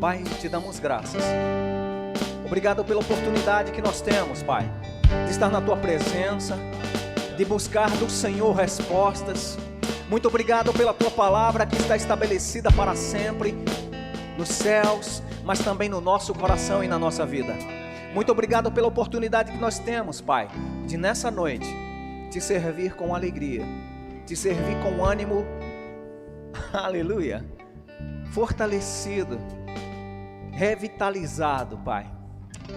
Pai, te damos graças. Obrigado pela oportunidade que nós temos, Pai, de estar na Tua presença, de buscar do Senhor respostas. Muito obrigado pela Tua palavra que está estabelecida para sempre, nos céus, mas também no nosso coração e na nossa vida. Muito obrigado pela oportunidade que nós temos, Pai, de nessa noite te servir com alegria, te servir com ânimo, aleluia, fortalecido, revitalizado, Pai,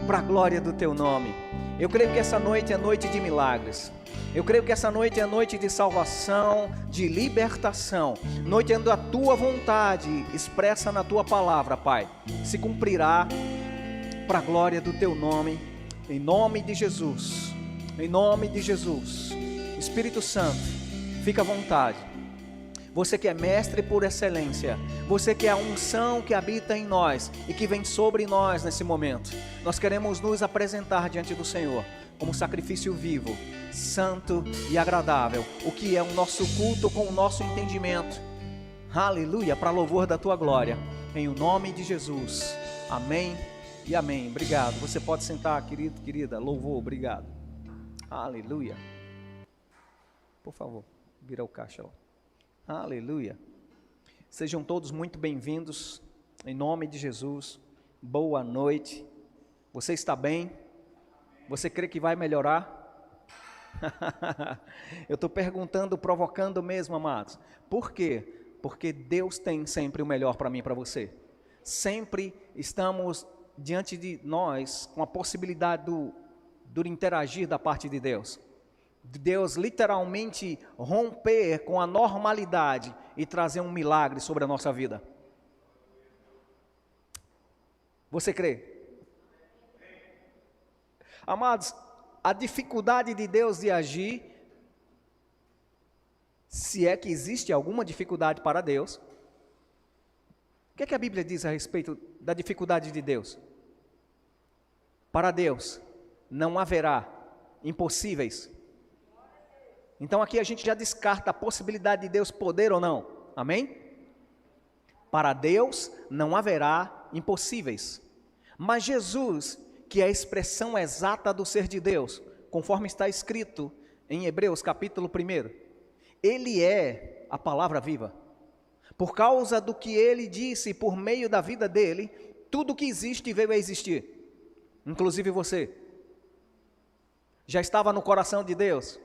para a glória do Teu nome. Eu creio que essa noite é noite de milagres. Eu creio que essa noite é noite de salvação, de libertação, noite onde a Tua vontade expressa na Tua palavra, Pai, se cumprirá para a glória do Teu nome, em nome de Jesus, em nome de Jesus. Espírito Santo, fica à vontade. Você que é mestre por excelência, você que é a unção que habita em nós e que vem sobre nós nesse momento, nós queremos nos apresentar diante do Senhor como sacrifício vivo, santo e agradável, o que é o nosso culto com o nosso entendimento, aleluia, para louvor da Tua glória, em o nome de Jesus, amém e amém. Obrigado, você pode sentar, querido, querida, louvor, obrigado, aleluia. Por favor, vira o caixa lá. Aleluia. Sejam todos muito bem-vindos, em nome de Jesus. Boa noite. Você está bem? Você crê que vai melhorar? Eu estou perguntando, provocando mesmo, amados. Por quê? Porque Deus tem sempre o melhor para mim e para você. Sempre estamos diante de nós com a possibilidade do interagir da parte de Deus. De Deus literalmente romper com a normalidade e trazer um milagre sobre a nossa vida. Você crê? Amados, a dificuldade de Deus de agir, se é que existe alguma dificuldade para Deus, o que é que a Bíblia diz a respeito da dificuldade de Deus? Para Deus não haverá impossíveis. Então aqui a gente já descarta a possibilidade de Deus poder ou não, amém? Para Deus não haverá impossíveis, mas Jesus, que é a expressão exata do ser de Deus, conforme está escrito em Hebreus capítulo 1, Ele é a palavra viva, por causa do que Ele disse por meio da vida dEle, tudo que existe veio a existir, inclusive você, já estava no coração de Deus.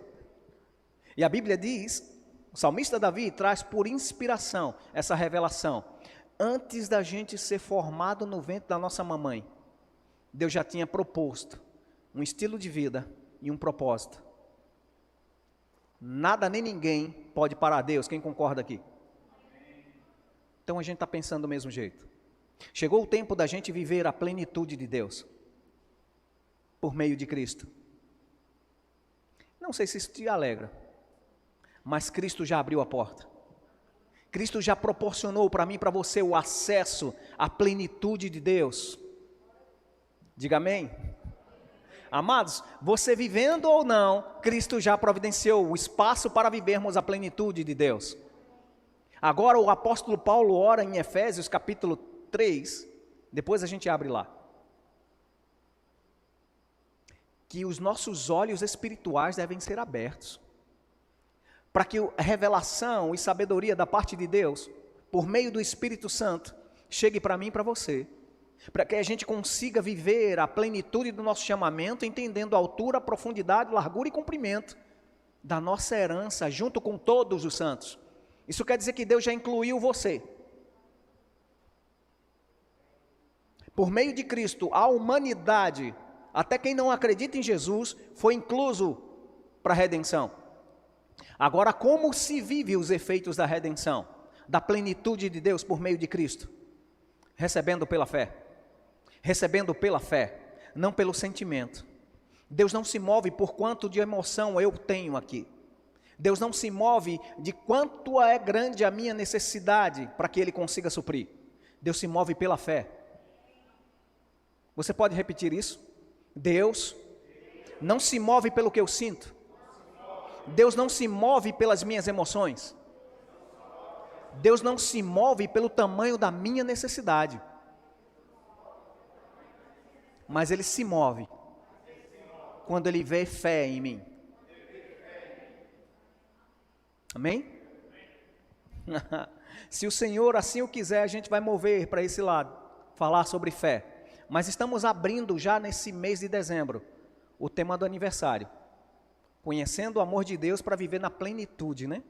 E a Bíblia diz, o salmista Davi traz por inspiração essa revelação. Antes da gente ser formado no ventre da nossa mamãe, Deus já tinha proposto um estilo de vida e um propósito. Nada nem ninguém pode parar Deus, quem concorda aqui? Então a gente está pensando do mesmo jeito. Chegou o tempo da gente viver a plenitude de Deus, por meio de Cristo. Não sei se isso te alegra, mas Cristo já abriu a porta. Cristo já proporcionou para mim e para você o acesso à plenitude de Deus. Diga amém. Amados, você vivendo ou não, Cristo já providenciou o espaço para vivermos a plenitude de Deus. Agora o apóstolo Paulo ora em Efésios capítulo 3, depois a gente abre lá, que os nossos olhos espirituais devem ser abertos, para que a revelação e sabedoria da parte de Deus, por meio do Espírito Santo, chegue para mim e para você, para que a gente consiga viver a plenitude do nosso chamamento, entendendo a altura, profundidade, largura e comprimento da nossa herança, junto com todos os santos. Isso quer dizer que Deus já incluiu você. Por meio de Cristo, a humanidade, até quem não acredita em Jesus, foi incluso para a redenção. Agora, como se vive os efeitos da redenção, da plenitude de Deus por meio de Cristo? Recebendo pela fé. Recebendo pela fé, não pelo sentimento. Deus não se move por quanto de emoção eu tenho aqui. Deus não se move de quanto é grande a minha necessidade para que Ele consiga suprir. Deus se move pela fé. Você pode repetir isso? Deus não se move pelo que eu sinto. Deus não se move pelas minhas emoções. Deus não se move pelo tamanho da minha necessidade. mas ele se move quando ele vê fé em mim. Amém? Se o Senhor assim o quiser, a gente vai mover para esse lado, falar sobre fé. Mas estamos abrindo já nesse mês de dezembro o tema do aniversário. Conhecendo o amor de Deus para viver na plenitude, né?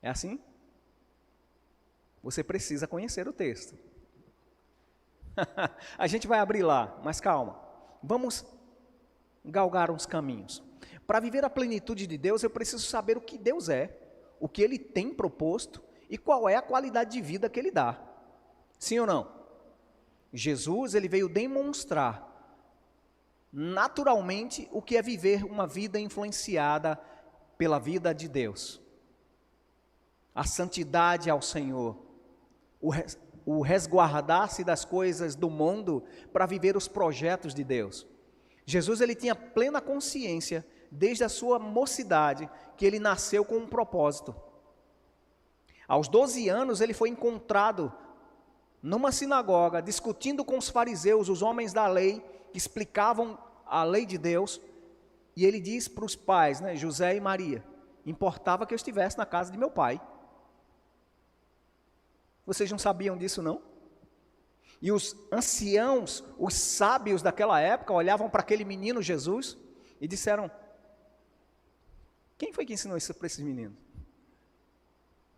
É assim? Você precisa conhecer o texto. A gente vai abrir lá, mas calma. Vamos galgar uns caminhos. Para viver a plenitude de Deus, eu preciso saber o que Deus é, o que Ele tem proposto e qual é a qualidade de vida que Ele dá. Sim ou não? Jesus, Ele veio demonstrar naturalmente o que é viver uma vida influenciada pela vida de Deus. A santidade ao Senhor, o resguardar-se das coisas do mundo para viver os projetos de Deus. Jesus, ele tinha plena consciência, desde a sua mocidade, que ele nasceu com um propósito. Aos 12 anos, ele foi encontrado numa sinagoga, discutindo com os fariseus, os homens da lei, que explicavam a lei de Deus, e ele diz para os pais, né, José e Maria, importava que eu estivesse na casa de meu pai. Vocês não sabiam disso, não? E os anciãos, os sábios daquela época, olhavam para aquele menino Jesus e disseram: quem foi que ensinou isso para esses meninos?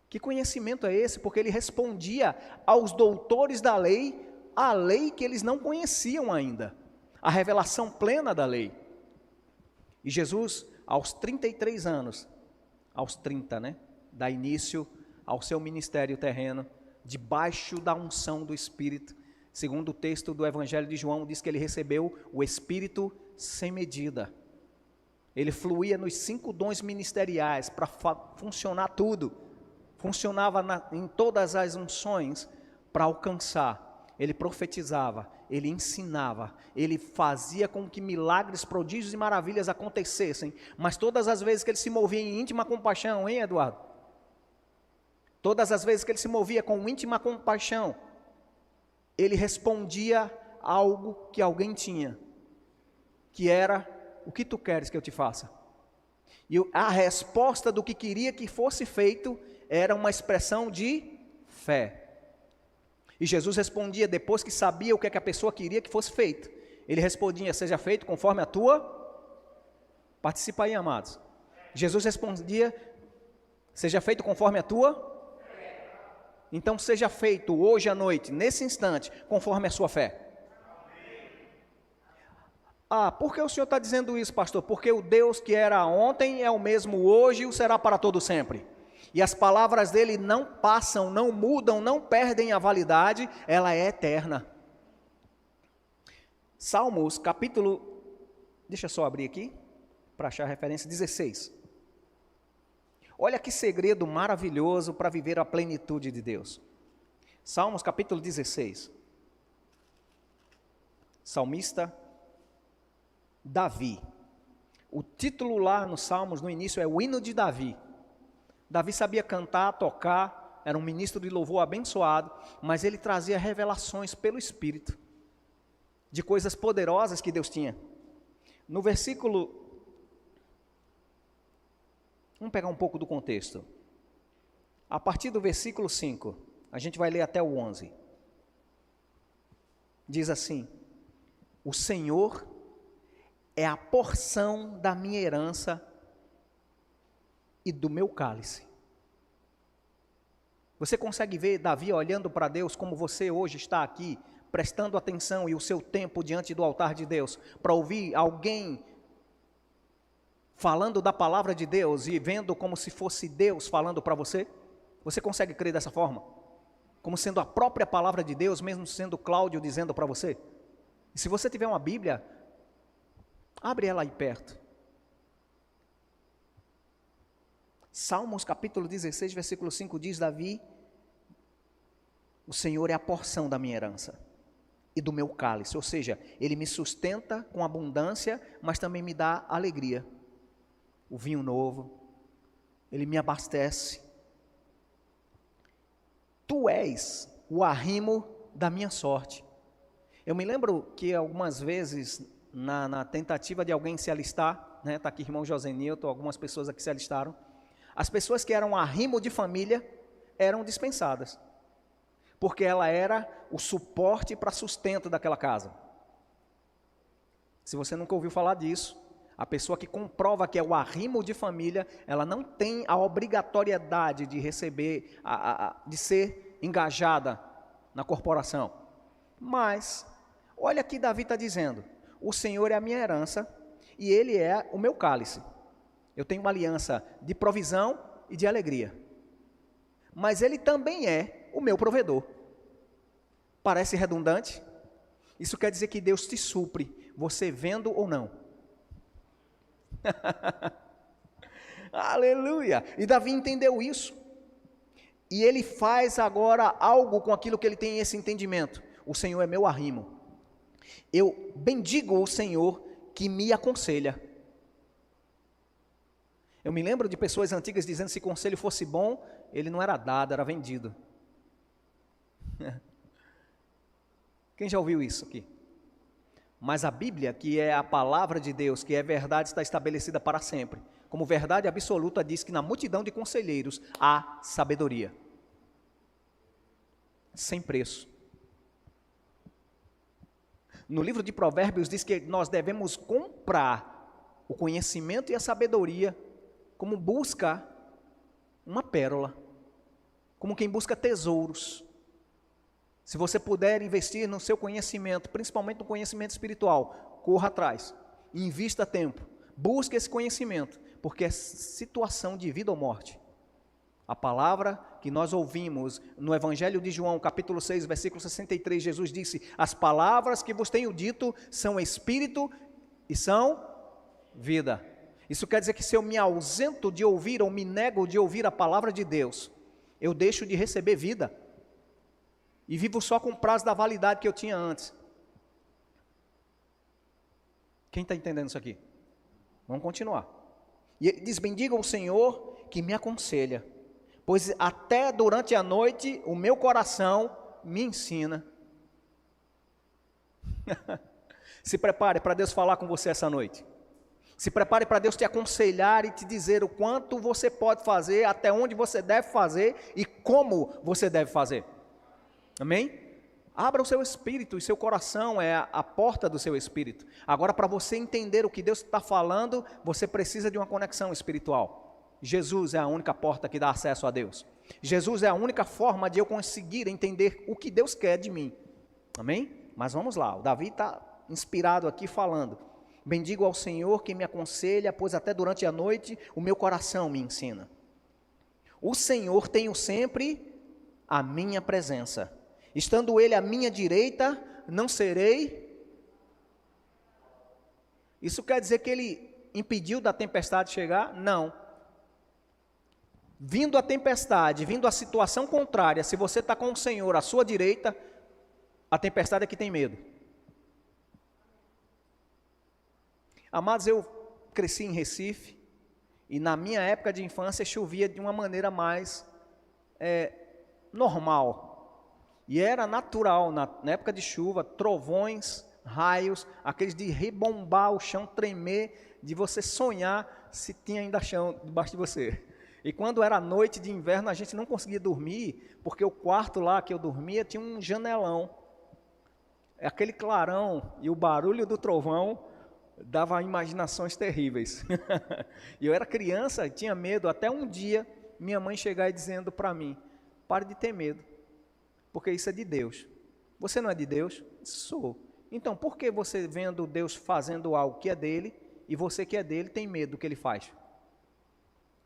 Que conhecimento é esse? Porque ele respondia aos doutores da lei, a lei que eles não conheciam ainda, a revelação plena da lei. E Jesus, aos 33 anos, aos 30, né, dá início ao seu ministério terreno, debaixo da unção do Espírito. Segundo o texto do Evangelho de João, diz que ele recebeu o Espírito sem medida. Ele fluía nos 5 dons ministeriais para funcionar tudo. Funcionava em todas as unções para alcançar. Ele profetizava, ele ensinava, ele fazia com que milagres, prodígios e maravilhas acontecessem. Mas todas as vezes que ele se movia em íntima compaixão, hein, Eduardo? Todas as vezes que ele se movia com íntima compaixão, ele respondia algo que alguém tinha, que era: o que tu queres que eu te faça? E a resposta do que queria que fosse feito era uma expressão de fé. E Jesus respondia, depois que sabia o que a pessoa queria que fosse feito, ele respondia: seja feito conforme a tua... Participa aí, amados. Jesus respondia: seja feito conforme a tua... Então seja feito hoje à noite, nesse instante, conforme a sua fé. Ah, por que o senhor está dizendo isso, pastor? Porque o Deus que era ontem é o mesmo hoje e o será para todo sempre. E as palavras dele não passam, não mudam, não perdem a validade, ela é eterna. Salmos, capítulo... Deixa eu só abrir aqui, para achar a referência, 16. Olha que segredo maravilhoso para viver a plenitude de Deus. Salmos capítulo 16. Salmista Davi. O título lá nos Salmos, no início, é o hino de Davi. Davi sabia cantar, tocar, era um ministro de louvor abençoado, mas ele trazia revelações pelo Espírito, de coisas poderosas que Deus tinha. No versículo... Vamos pegar um pouco do contexto. A partir do versículo 5, a gente vai ler até o 11. Diz assim: o Senhor é a porção da minha herança e do meu cálice. Você consegue ver Davi olhando para Deus como você hoje está aqui, prestando atenção e o seu tempo diante do altar de Deus, para ouvir alguém falando da palavra de Deus e vendo como se fosse Deus falando para você? Você consegue crer dessa forma? Como sendo a própria palavra de Deus, mesmo sendo Cláudio dizendo para você? E se você tiver uma Bíblia, abre ela aí perto. Salmos capítulo 16, versículo 5 diz Davi: o Senhor é a porção da minha herança e do meu cálice, ou seja, Ele me sustenta com abundância, mas também me dá alegria. O vinho novo, Ele me abastece. Tu és o arrimo da minha sorte. Eu me lembro que algumas vezes, na tentativa de alguém se alistar, né, está aqui irmão José Nilton, algumas pessoas aqui se alistaram, as pessoas que eram arrimo de família eram dispensadas, porque ela era o suporte para sustento daquela casa. Se você nunca ouviu falar disso, a pessoa que comprova que é o arrimo de família, ela não tem a obrigatoriedade de receber, de ser engajada na corporação. Mas, olha aqui Davi está dizendo, o Senhor é a minha herança e Ele é o meu cálice. Eu tenho uma aliança de provisão e de alegria. Mas Ele também é o meu provedor. Parece redundante? Isso quer dizer que Deus te supre, você vendo ou não. Aleluia! E Davi entendeu isso. E ele faz agora algo com aquilo que ele tem esse entendimento. O Senhor é meu arrimo. Eu bendigo o Senhor que me aconselha. Eu me lembro de pessoas antigas dizendo que se conselho fosse bom, ele não era dado, era vendido. Quem já ouviu isso aqui? Mas a Bíblia, que é a palavra de Deus, que é verdade, está estabelecida para sempre. Como verdade absoluta, diz que na multidão de conselheiros há sabedoria. Sem preço. No livro de Provérbios diz que nós devemos comprar o conhecimento e a sabedoria como busca uma pérola, como quem busca tesouros. Se você puder investir no seu conhecimento, principalmente no conhecimento espiritual, corra atrás, invista tempo, busque esse conhecimento, porque é situação de vida ou morte. A palavra que nós ouvimos no Evangelho de João, capítulo 6, versículo 63, Jesus disse, as palavras que vos tenho dito são espírito e são vida. Isso quer dizer que se eu me ausento de ouvir ou me nego de ouvir a palavra de Deus, eu deixo de receber vida. E vivo só com o prazo da validade que eu tinha antes. Quem está entendendo isso aqui? Vamos continuar. E ele diz, bendiga o Senhor que me aconselha, pois até durante a noite o meu coração me ensina. Se prepare para Deus falar com você essa noite. Se prepare para Deus te aconselhar e te dizer o quanto você pode fazer, até onde você deve fazer e como você deve fazer. Amém? Abra o seu espírito e seu coração é a porta do seu espírito. Agora, para você entender o que Deus está falando, você precisa de uma conexão espiritual. Jesus é a única porta que dá acesso a Deus. Jesus é a única forma de eu conseguir entender o que Deus quer de mim. Amém? Mas vamos lá, o Davi está inspirado aqui falando. Bendigo ao Senhor que me aconselha, pois até durante a noite o meu coração me ensina. O Senhor tenho sempre a minha presença. Estando Ele à minha direita, não serei. Isso quer dizer que Ele impediu da tempestade chegar? Não. Vindo a tempestade, vindo a situação contrária, se você está com o Senhor à sua direita, a tempestade é que tem medo. Amados, eu cresci em Recife, e na minha época de infância chovia de uma maneira mais normal. E era natural, na época de chuva, trovões, raios, aqueles de rebombar o chão, tremer, de você sonhar se tinha ainda chão debaixo de você. E quando era noite de inverno, a gente não conseguia dormir, porque o quarto lá que eu dormia tinha um janelão. Aquele clarão e o barulho do trovão dava imaginações terríveis. E eu era criança, tinha medo, até um dia minha mãe chegar e dizendo para mim, pare de ter medo, porque isso é de Deus. Você não é de Deus? Sou. Então, por que você vendo Deus fazendo algo que é dele, e você que é dele tem medo do que ele faz?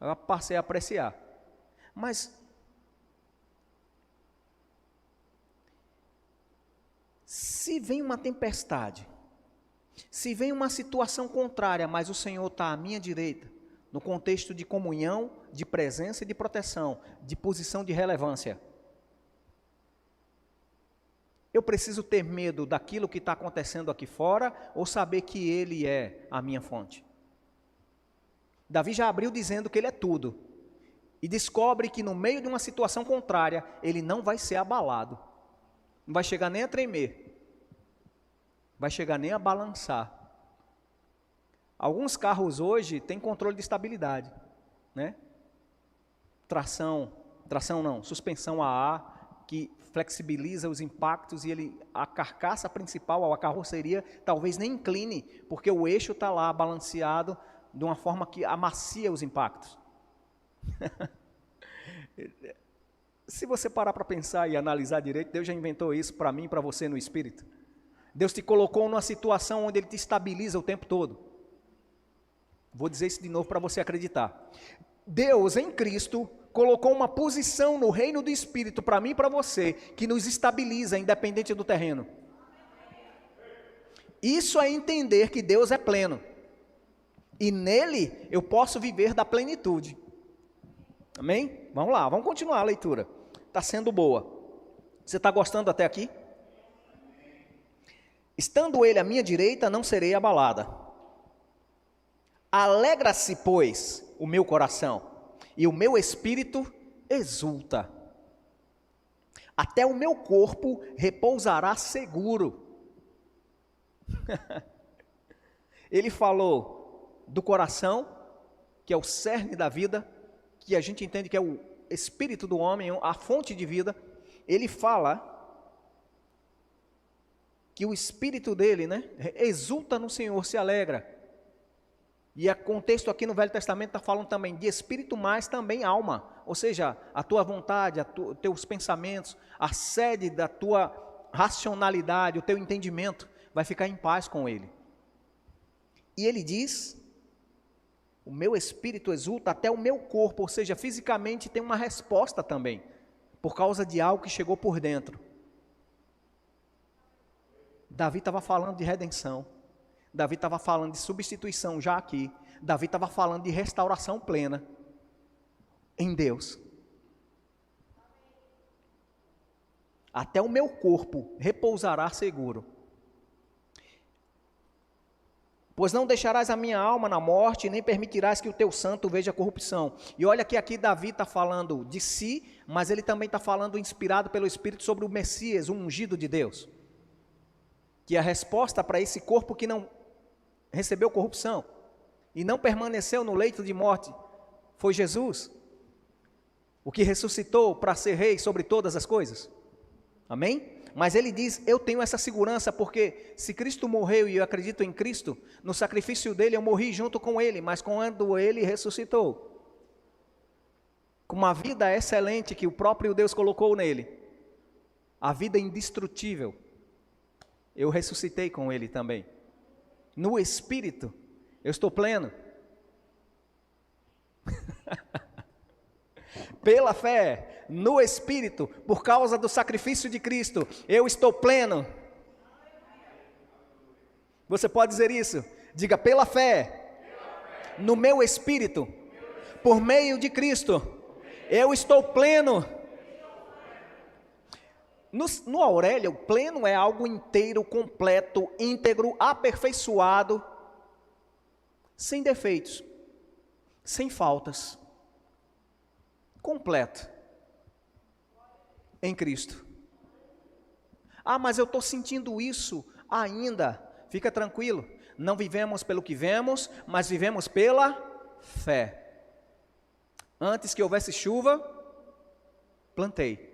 Eu passei a apreciar. Mas, se vem uma tempestade, se vem uma situação contrária, mas o Senhor está à minha direita, no contexto de comunhão, de presença e de proteção, de posição de relevância, eu preciso ter medo daquilo que está acontecendo aqui fora, ou saber que Ele é a minha fonte? Davi já abriu dizendo que Ele é tudo, e descobre que no meio de uma situação contrária, ele não vai ser abalado, não vai chegar nem a tremer. vai chegar nem a balançar. Alguns carros hoje têm controle de estabilidade, né? Suspensão a ar, que flexibiliza os impactos e a carcaça principal, a carroceria, talvez nem incline, porque o eixo está lá balanceado de uma forma que amacia os impactos. Se você parar para pensar e analisar direito, Deus já inventou isso para mim e para você no Espírito. Deus te colocou numa situação onde Ele te estabiliza o tempo todo. Vou dizer isso de novo para você acreditar. Deus, em Cristo, colocou uma posição no reino do Espírito para mim e para você, que nos estabiliza, independente do terreno. Isso é entender que Deus é pleno. E nele eu posso viver da plenitude. Amém? Vamos lá, vamos continuar a leitura. Está sendo boa. Você está gostando até aqui? Estando ele à minha direita, não serei abalada. Alegra-se, pois, o meu coração, e o meu espírito exulta. Até o meu corpo repousará seguro. Ele falou do coração, que é o cerne da vida, que a gente entende que é o espírito do homem, a fonte de vida. Ele fala que o espírito dele, né, exulta no Senhor, se alegra. E o contexto aqui no Velho Testamento está falando também de espírito, mas também alma. Ou seja, a tua vontade, teus pensamentos, a sede da tua racionalidade, o teu entendimento, vai ficar em paz com ele. E ele diz, o meu espírito exulta até o meu corpo, ou seja, fisicamente tem uma resposta também, por causa de algo que chegou por dentro. Davi estava falando de redenção. Davi estava falando de substituição já aqui. Davi estava falando de restauração plena em Deus. Até o meu corpo repousará seguro. Pois não deixarás a minha alma na morte, nem permitirás que o teu santo veja corrupção. E olha que aqui Davi está falando de si, mas ele também está falando, inspirado pelo Espírito, sobre o Messias, o ungido de Deus. Que a resposta para esse corpo que não recebeu corrupção e não permaneceu no leito de morte foi Jesus, o que ressuscitou para ser rei sobre todas as coisas. Amém? Mas ele diz, eu tenho essa segurança, porque se Cristo morreu e eu acredito em Cristo, no sacrifício dele eu morri junto com ele, mas quando ele ressuscitou, com uma vida excelente que o próprio Deus colocou nele, a vida indestrutível, eu ressuscitei com ele também. No Espírito, eu estou pleno. Pela fé, no Espírito, por causa do sacrifício de Cristo, eu estou pleno. Você pode dizer isso? Diga, pela fé, no meu Espírito, por meio de Cristo, eu estou pleno. No Aurélio, pleno é algo inteiro, completo, íntegro, aperfeiçoado, sem defeitos, sem faltas, completo, em Cristo. Ah, mas eu estou sentindo isso ainda. Fica tranquilo, não vivemos pelo que vemos, mas vivemos pela fé. Antes que houvesse chuva, plantei.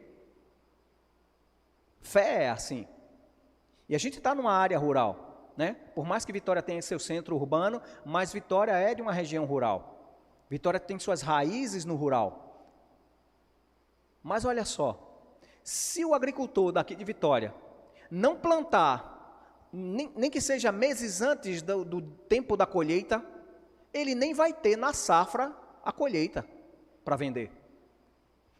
Fé é assim. E a gente está numa área rural, né? Por mais que Vitória tenha seu centro urbano, mas Vitória é de uma região rural. Vitória tem suas raízes no rural. Mas olha só, se o agricultor daqui de Vitória não plantar, nem que seja meses antes do tempo da colheita, ele nem vai ter na safra a colheita para vender.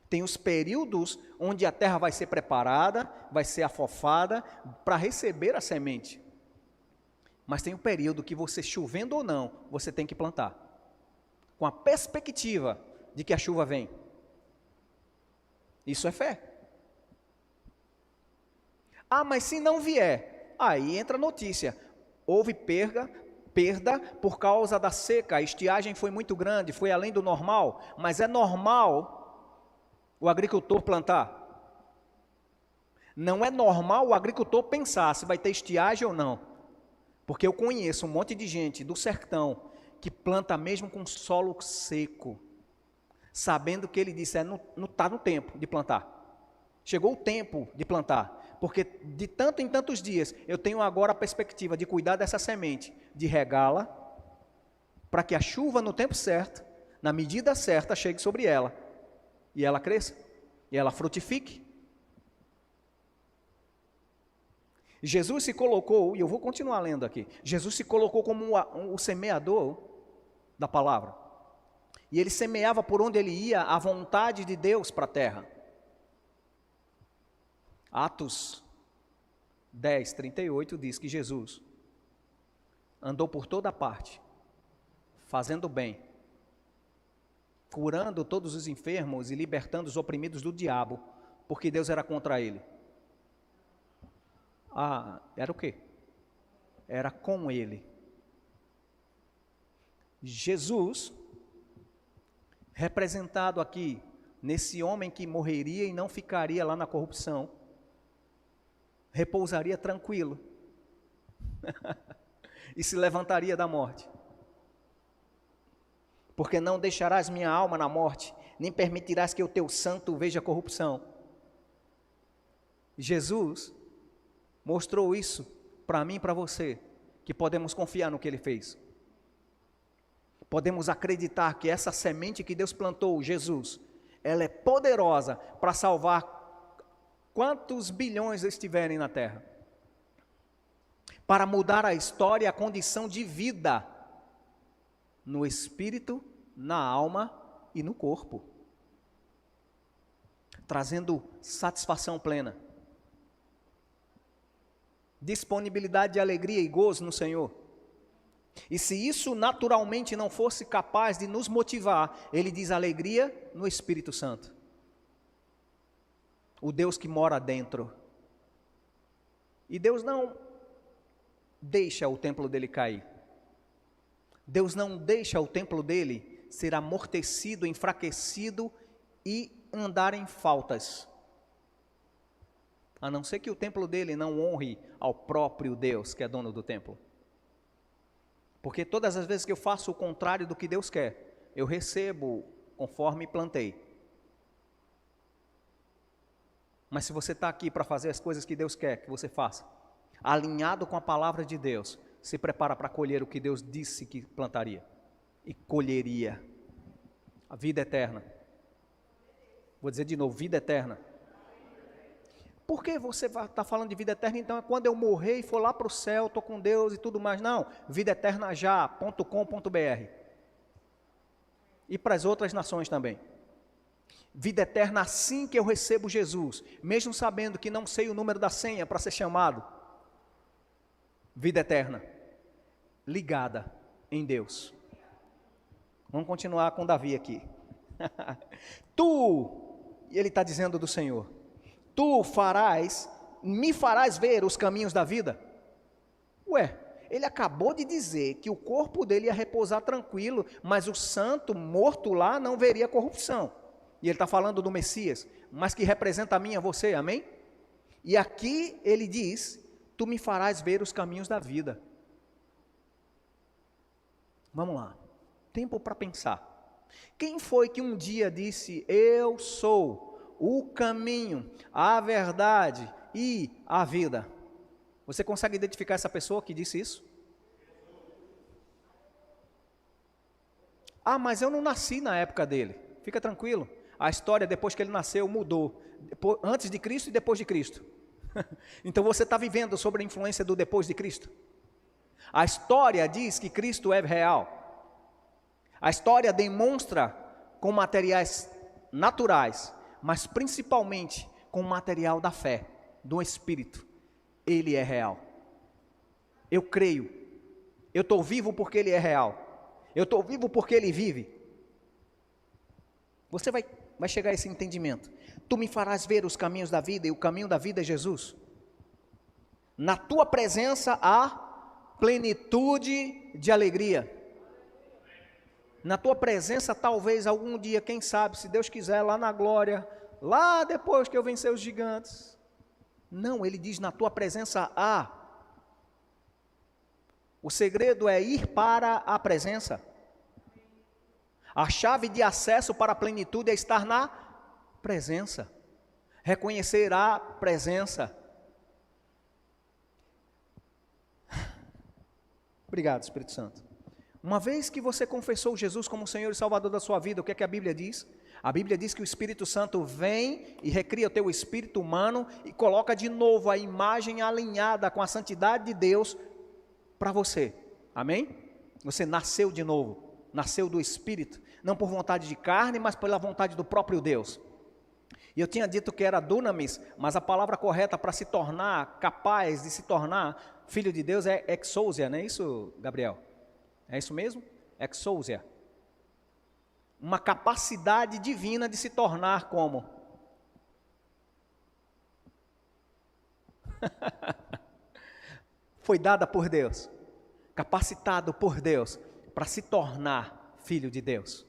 Tem os períodos onde a terra vai ser preparada, vai ser afofada para receber a semente. Mas tem um período que você, chovendo ou não, você tem que plantar. Com a perspectiva de que a chuva vem. Isso é fé. Ah, mas se não vier, aí entra a notícia. Houve perda por causa da seca, a estiagem foi muito grande, foi além do normal, mas é normal o agricultor plantar. Não é normal o agricultor pensar se vai ter estiagem ou não. Porque eu conheço um monte de gente do sertão que planta mesmo com solo seco, sabendo que ele disse, não está no tempo de plantar. Chegou o tempo de plantar, porque de tanto em tantos dias, eu tenho agora a perspectiva de cuidar dessa semente, de regá-la, para que a chuva no tempo certo, na medida certa, chegue sobre ela, e ela cresça, e ela frutifique. Jesus se colocou, e eu vou continuar lendo aqui, Jesus se colocou como o semeador da palavra, e ele semeava por onde ele ia a vontade de Deus para a terra. Atos 10, 38 diz que Jesus andou por toda parte, fazendo bem, curando todos os enfermos e libertando os oprimidos do diabo, porque Deus era contra ele. Era o quê? Era com ele. Jesus, representado aqui nesse homem que morreria e não ficaria lá na corrupção, repousaria tranquilo e se levantaria da morte. Porque não deixarás minha alma na morte, nem permitirás que o teu santo veja corrupção. Jesus mostrou isso para mim e para você, que podemos confiar no que ele fez. Podemos acreditar que essa semente que Deus plantou, Jesus, ela é poderosa para salvar quantos bilhões estiverem na terra, para mudar a história e a condição de vida, no espírito, na alma e no corpo, trazendo satisfação plena, disponibilidade de alegria e gozo no Senhor. E se isso naturalmente não fosse capaz de nos motivar, ele diz alegria no Espírito Santo, o Deus que mora dentro. E Deus não deixa o templo dele cair. Deus não deixa o templo dele ser amortecido, enfraquecido e andar em faltas. A não ser que o templo dele não honre ao próprio Deus, que é dono do templo. Porque todas as vezes que eu faço o contrário do que Deus quer, eu recebo conforme plantei. Mas se você está aqui para fazer as coisas que Deus quer que você faça, alinhado com a palavra de Deus, se prepara para colher o que Deus disse que plantaria e colheria. A vida eterna. Vou dizer de novo, vida eterna. Por que você está falando de vida eterna? Então é quando eu morrer e for lá para o céu, estou com Deus e tudo mais. Não, vidaeternajá.com.br. E para as outras nações também. Vida eterna assim que eu recebo Jesus, mesmo sabendo que não sei o número da senha para ser chamado. Vida eterna, ligada em Deus. Vamos continuar com Davi aqui. E ele está dizendo do Senhor, tu me farás ver os caminhos da vida. Ué, ele acabou de dizer que o corpo dele ia repousar tranquilo, mas o santo morto lá não veria corrupção. E ele está falando do Messias, mas que representa a mim e a você, amém? E aqui ele diz, tu me farás ver os caminhos da vida. Vamos lá, tempo para pensar. Quem foi que um dia disse, eu sou o caminho, a verdade e a vida? Você consegue identificar essa pessoa que disse isso? Mas eu não nasci na época dele. Fica tranquilo, a história depois que ele nasceu mudou, antes de Cristo e depois de Cristo. Então você está vivendo sobre a influência do depois de Cristo. A história diz que Cristo é real. A história demonstra com materiais naturais, mas principalmente com o material da fé, do Espírito. Ele é real. Eu creio. Eu estou vivo porque Ele é real. Eu estou vivo porque Ele vive. Você vai chegar a esse entendimento. Tu me farás ver os caminhos da vida, e o caminho da vida é Jesus. Na tua presença há plenitude de alegria. Na tua presença, talvez algum dia, quem sabe, se Deus quiser, lá na glória, lá depois que eu vencer os gigantes. Não, ele diz, na tua presença há O segredo é ir para a presença. A chave de acesso para a plenitude é estar na presença. Reconhecer a presença. Obrigado, Espírito Santo. Uma vez que você confessou Jesus como Senhor e Salvador da sua vida, o que é que a Bíblia diz? A Bíblia diz que o Espírito Santo vem e recria o teu espírito humano e coloca de novo a imagem alinhada com a santidade de Deus para você. Amém? Você nasceu de novo, nasceu do Espírito, não por vontade de carne, mas pela vontade do próprio Deus. E eu tinha dito que era dunamis, mas a palavra correta para se tornar capaz de se tornar filho de Deus é exousia, não é isso, Gabriel? É isso mesmo? Exousia. Uma capacidade divina de se tornar como? Foi dada por Deus, capacitado por Deus para se tornar filho de Deus.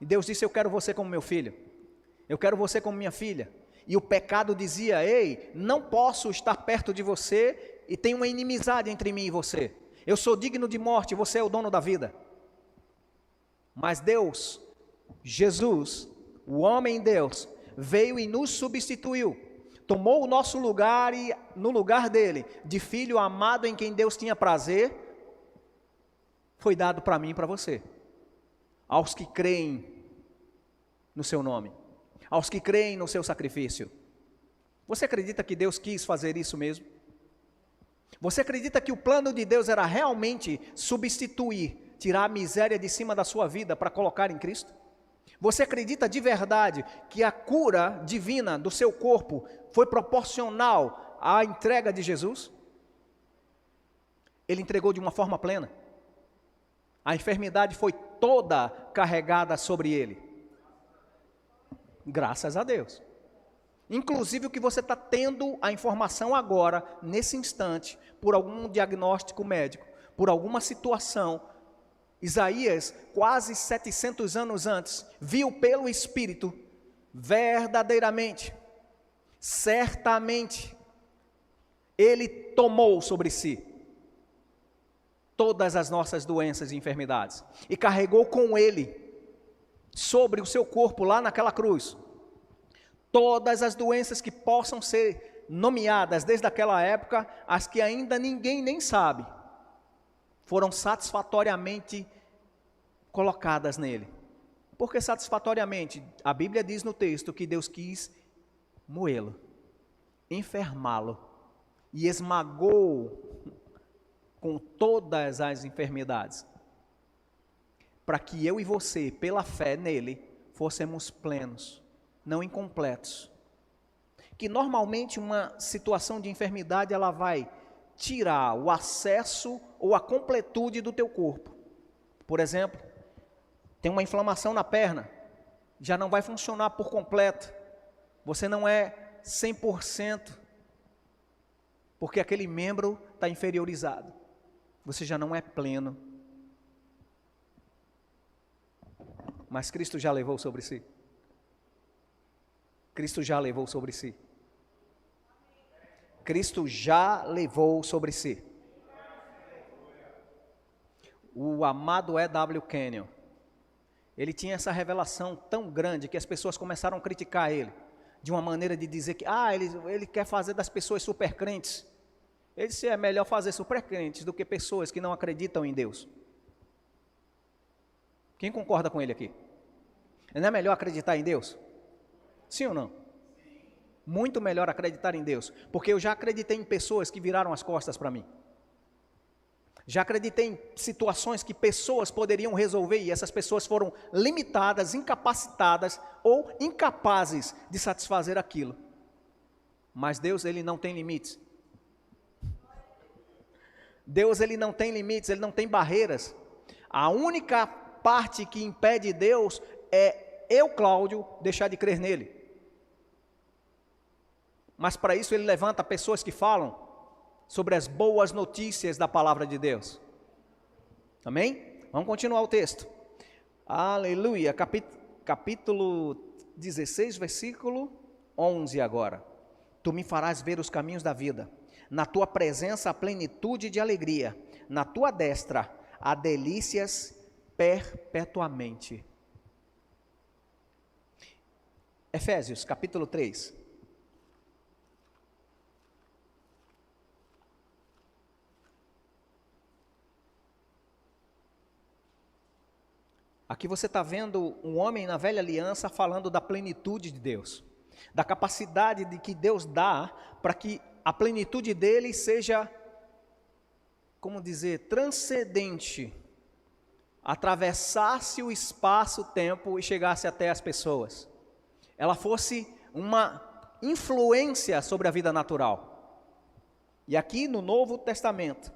E Deus disse: eu quero você como meu filho, eu quero você como minha filha. E o pecado dizia: ei, não posso estar perto de você e tem uma inimizade entre mim e você. Eu sou digno de morte, você é o dono da vida. Mas Deus, Jesus, o homem Deus, veio e nos substituiu. Tomou o nosso lugar e no lugar dele, de filho amado em quem Deus tinha prazer, foi dado para mim e para você. Aos que creem no seu nome, aos que creem no seu sacrifício. Você acredita que Deus quis fazer isso mesmo? Você acredita que o plano de Deus era realmente substituir, tirar a miséria de cima da sua vida para colocar em Cristo? Você acredita de verdade que a cura divina do seu corpo foi proporcional à entrega de Jesus? Ele entregou de uma forma plena. A enfermidade foi toda carregada sobre ele. Graças a Deus. Inclusive o que você está tendo a informação agora, nesse instante, por algum diagnóstico médico, por alguma situação. Isaías, quase 700 anos antes, viu pelo Espírito, verdadeiramente, certamente, ele tomou sobre si todas as nossas doenças e enfermidades, e carregou com ele, sobre o seu corpo, lá naquela cruz, todas as doenças que possam ser nomeadas desde aquela época, as que ainda ninguém nem sabe, foram satisfatoriamente colocadas nele. Por que satisfatoriamente? A Bíblia diz no texto que Deus quis moê-lo, enfermá-lo e esmagou com todas as enfermidades, para que eu e você, pela fé nele, fôssemos plenos, não incompletos. Que normalmente uma situação de enfermidade ela vai tirar o acesso ou a completude do teu corpo. Por exemplo, tem uma inflamação na perna, já não vai funcionar por completo, você não é 100%, porque aquele membro está inferiorizado, você já não é pleno, mas Cristo já levou sobre si, Cristo já levou sobre si, Cristo já levou sobre si. O amado E.W. Kenyon, ele tinha essa revelação tão grande que as pessoas começaram a criticar ele, de uma maneira de dizer que ele quer fazer das pessoas super crentes. Ele disse: é melhor fazer super crentes do que pessoas que não acreditam em Deus. Quem concorda com ele aqui? Não é melhor acreditar em Deus? Sim ou não? Muito melhor acreditar em Deus, porque eu já acreditei em pessoas que viraram as costas para mim. Já acreditei em situações que pessoas poderiam resolver e essas pessoas foram limitadas, incapacitadas ou incapazes de satisfazer aquilo. Mas Deus, ele não tem limites. Deus, ele não tem limites, ele não tem barreiras. A única parte que impede Deus é eu, Cláudio, deixar de crer nele. Mas para isso ele levanta pessoas que falam sobre as boas notícias da palavra de Deus. Amém? Vamos continuar o texto. Aleluia. Capítulo 16, versículo 11 agora. Tu me farás ver os caminhos da vida. Na tua presença a plenitude de alegria. Na tua destra há delícias perpetuamente. Efésios, capítulo 3. Aqui você está vendo um homem na velha aliança falando da plenitude de Deus, da capacidade de que Deus dá para que a plenitude dele seja, como dizer, transcendente, atravessasse o espaço-tempo e chegasse até as pessoas. Ela fosse uma influência sobre a vida natural. E aqui no Novo Testamento,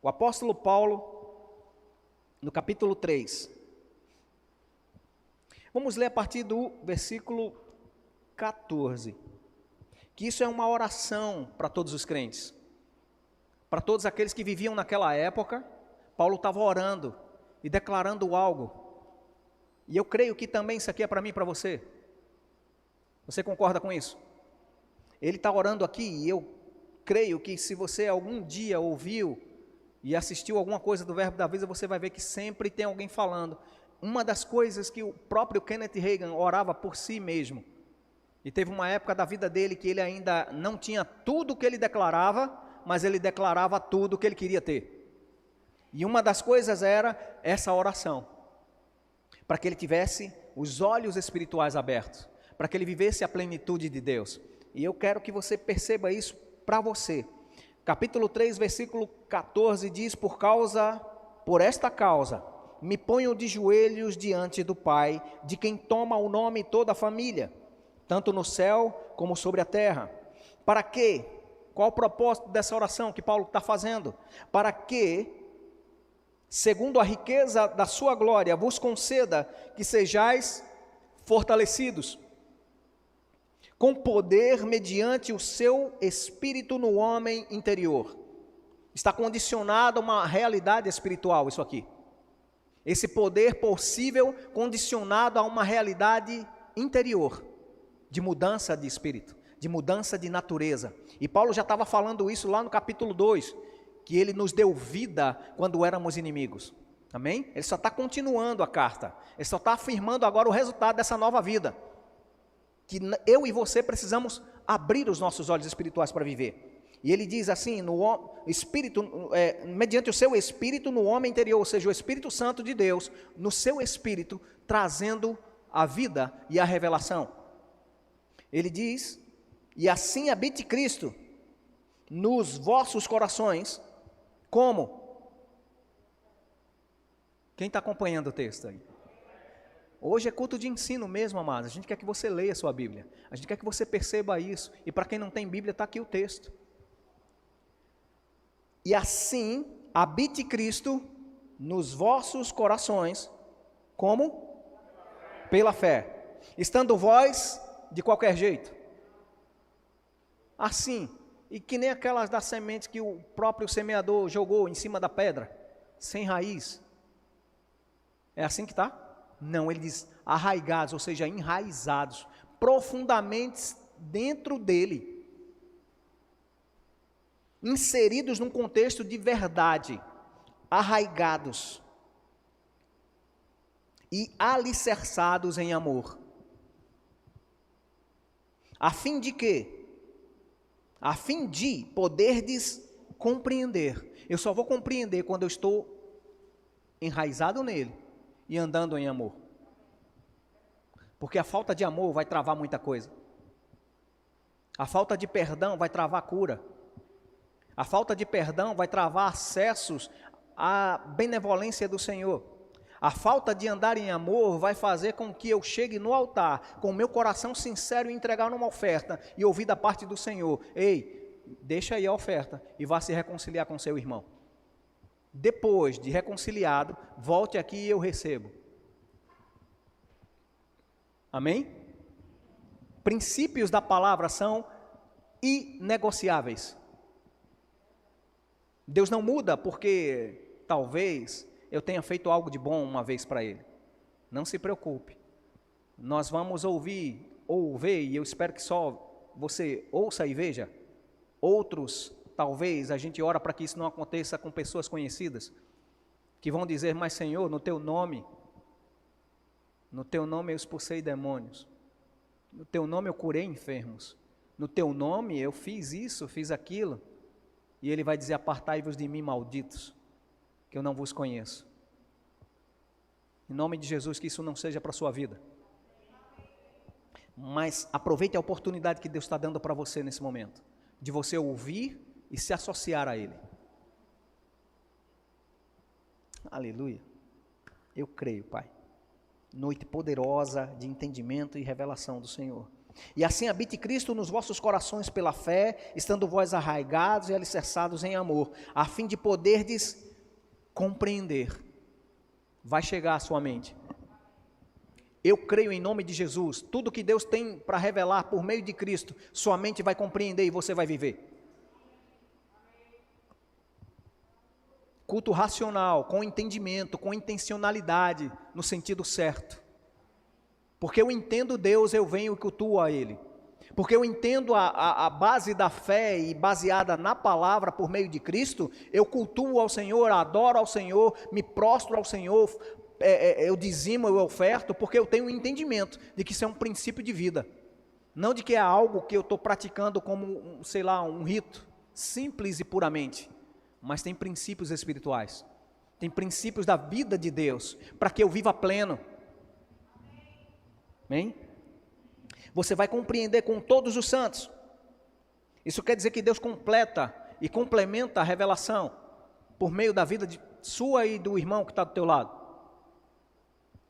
o apóstolo Paulo, no capítulo 3, vamos ler a partir do versículo 14, que isso é uma oração para todos os crentes, para todos aqueles que viviam naquela época. Paulo estava orando e declarando algo, e eu creio que também isso aqui é para mim e para você. Você concorda com isso? Ele está orando aqui, e eu creio que se você algum dia ouviu e assistiu alguma coisa do Verbo da Vida, você vai ver que sempre tem alguém falando. Uma das coisas que o próprio Kenneth Hagin orava por si mesmo, e teve uma época da vida dele que ele ainda não tinha tudo o que ele declarava, mas ele declarava tudo o que ele queria ter. E uma das coisas era essa oração, para que ele tivesse os olhos espirituais abertos, para que ele vivesse a plenitude de Deus. E eu quero que você perceba isso para você. Capítulo 3, versículo 14 diz: por esta causa, me ponho de joelhos diante do Pai, de quem toma o nome toda a família, tanto no céu como sobre a terra. Para quê? Qual o propósito dessa oração que Paulo está fazendo? Para que, segundo a riqueza da sua glória, vos conceda que sejais fortalecidos com poder mediante o seu Espírito no homem interior. Está condicionado a uma realidade espiritual isso aqui. Esse poder possível condicionado a uma realidade interior, de mudança de espírito, de mudança de natureza. E Paulo já estava falando isso lá no capítulo 2, que ele nos deu vida quando éramos inimigos. Amém? Ele só está continuando a carta, ele só está afirmando agora o resultado dessa nova vida, que eu e você precisamos abrir os nossos olhos espirituais para viver. E ele diz assim, no Espírito, mediante o seu Espírito no homem interior, ou seja, o Espírito Santo de Deus, no seu Espírito, trazendo a vida e a revelação. Ele diz: e assim habite Cristo nos vossos corações, como? Quem está acompanhando o texto aí? Hoje é culto de ensino mesmo, amados. A gente quer que você leia a sua Bíblia, a gente quer que você perceba isso, e para quem não tem Bíblia, está aqui o texto. E assim habite Cristo nos vossos corações, como? Pela fé. Estando vós de qualquer jeito. Assim, e que nem aquelas das sementes que o próprio semeador jogou em cima da pedra, sem raiz. É assim que está? Não, ele diz arraigados, ou seja, enraizados, profundamente dentro dele. Inseridos num contexto de verdade, arraigados e alicerçados em amor. A fim de quê? A fim de poderdes compreender. Eu só vou compreender quando eu estou enraizado nele e andando em amor. Porque a falta de amor vai travar muita coisa. A falta de perdão vai travar a cura. A falta de perdão vai travar acessos à benevolência do Senhor. A falta de andar em amor vai fazer com que eu chegue no altar com o meu coração sincero e entregar uma oferta e ouvir da parte do Senhor: ei, deixa aí a oferta e vá se reconciliar com seu irmão. Depois de reconciliado, volte aqui e eu recebo. Amém? Princípios da palavra são inegociáveis. Deus não muda porque talvez eu tenha feito algo de bom uma vez para Ele. Não se preocupe. Nós vamos ouvir ou ver, e eu espero que só você ouça e veja. Outros, talvez, a gente ora para que isso não aconteça com pessoas conhecidas, que vão dizer, mas Senhor, no teu nome eu expulsei demônios, no teu nome eu curei enfermos, no teu nome eu fiz isso, fiz aquilo, e ele vai dizer, apartai-vos de mim, malditos, que eu não vos conheço. Em nome de Jesus, que isso não seja para a sua vida. Mas aproveite a oportunidade que Deus está dando para você nesse momento, de você ouvir e se associar a Ele. Aleluia. Eu creio, Pai. Noite poderosa de entendimento e revelação do Senhor. E assim habite Cristo nos vossos corações pela fé, estando vós arraigados e alicerçados em amor, a fim de poderdes compreender. Vai chegar à sua mente. Eu creio em nome de Jesus, tudo que Deus tem para revelar por meio de Cristo, sua mente vai compreender e você vai viver. Culto racional, com entendimento, com intencionalidade, no sentido certo. Porque eu entendo Deus, eu venho e cultuo a Ele. Porque eu entendo a base da fé e baseada na palavra por meio de Cristo, eu cultuo ao Senhor, adoro ao Senhor, me prostro ao Senhor, eu dizimo, eu oferto, porque eu tenho um entendimento de que isso é um princípio de vida. Não de que é algo que eu estou praticando como, sei lá, um rito, simples e puramente. Mas tem princípios espirituais, tem princípios da vida de Deus, para que eu viva pleno. Amém? Você vai compreender com todos os santos. Isso quer dizer que Deus completa e complementa a revelação, por meio da vida sua e do irmão que está do teu lado.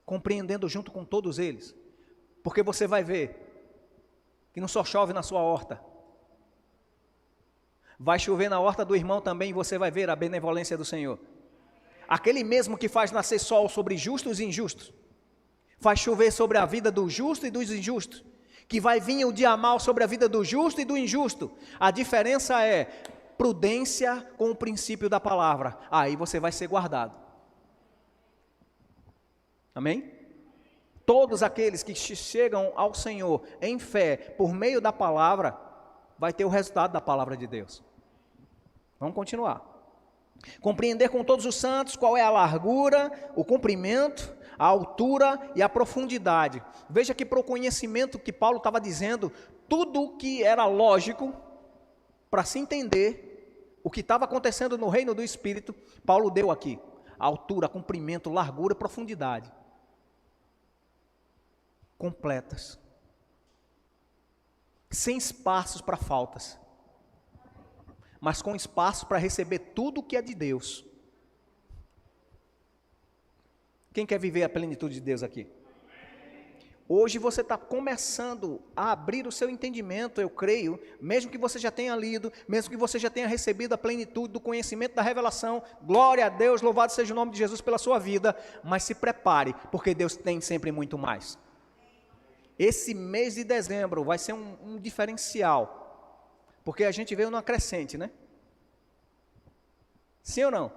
Compreendendo junto com todos eles. Porque você vai ver que não só chove na sua horta, vai chover na horta do irmão também, e você vai ver a benevolência do Senhor. Aquele mesmo que faz nascer sol sobre justos e injustos, faz chover sobre a vida do justo e dos injustos, que vai vir o dia mal sobre a vida do justo e do injusto. A diferença é prudência com o princípio da palavra. Aí você vai ser guardado. Amém? Todos aqueles que chegam ao Senhor em fé, por meio da palavra, vai ter o resultado da palavra de Deus. Vamos continuar. Compreender com todos os santos qual é a largura, o comprimento, a altura e a profundidade. Veja que para o conhecimento que Paulo estava dizendo, tudo que era lógico para se entender o que estava acontecendo no reino do Espírito, Paulo deu aqui. Altura, comprimento, largura e profundidade. Completas. Sem espaços para faltas, mas com espaço para receber tudo o que é de Deus. Quem quer viver a plenitude de Deus aqui? Hoje você está começando a abrir o seu entendimento, eu creio, mesmo que você já tenha lido, mesmo que você já tenha recebido a plenitude do conhecimento da revelação, glória a Deus, louvado seja o nome de Jesus pela sua vida, mas se prepare, porque Deus tem sempre muito mais. Esse mês de dezembro vai ser um diferencial, porque a gente veio numa crescente, né? Sim ou não?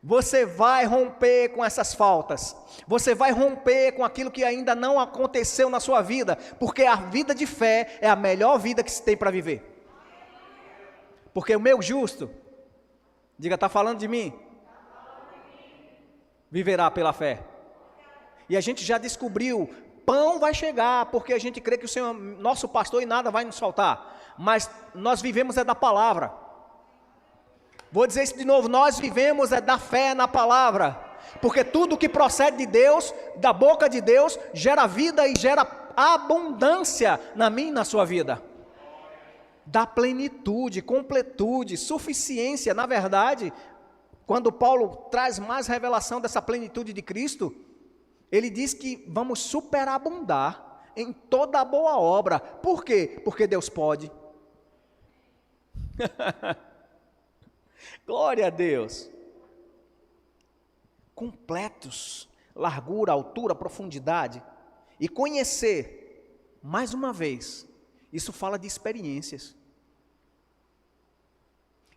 Você vai romper com essas faltas, você vai romper com aquilo que ainda não aconteceu na sua vida, porque a vida de fé é a melhor vida que se tem para viver. Porque o meu justo, diga, está falando de mim? Viverá pela fé. E a gente já descobriu, pão vai chegar, porque a gente crê que o Senhor é nosso pastor e nada vai nos faltar. Mas nós vivemos é da palavra. Vou dizer isso de novo, nós vivemos é da fé na palavra. Porque tudo que procede de Deus, da boca de Deus, gera vida e gera abundância na minha e na sua vida. Dá plenitude, completude, suficiência. Na verdade, quando Paulo traz mais revelação dessa plenitude de Cristo, ele diz que vamos superabundar em toda a boa obra. Por quê? Porque Deus pode. Glória a Deus. Completos, largura, altura, profundidade. E conhecer, mais uma vez, isso fala de experiências.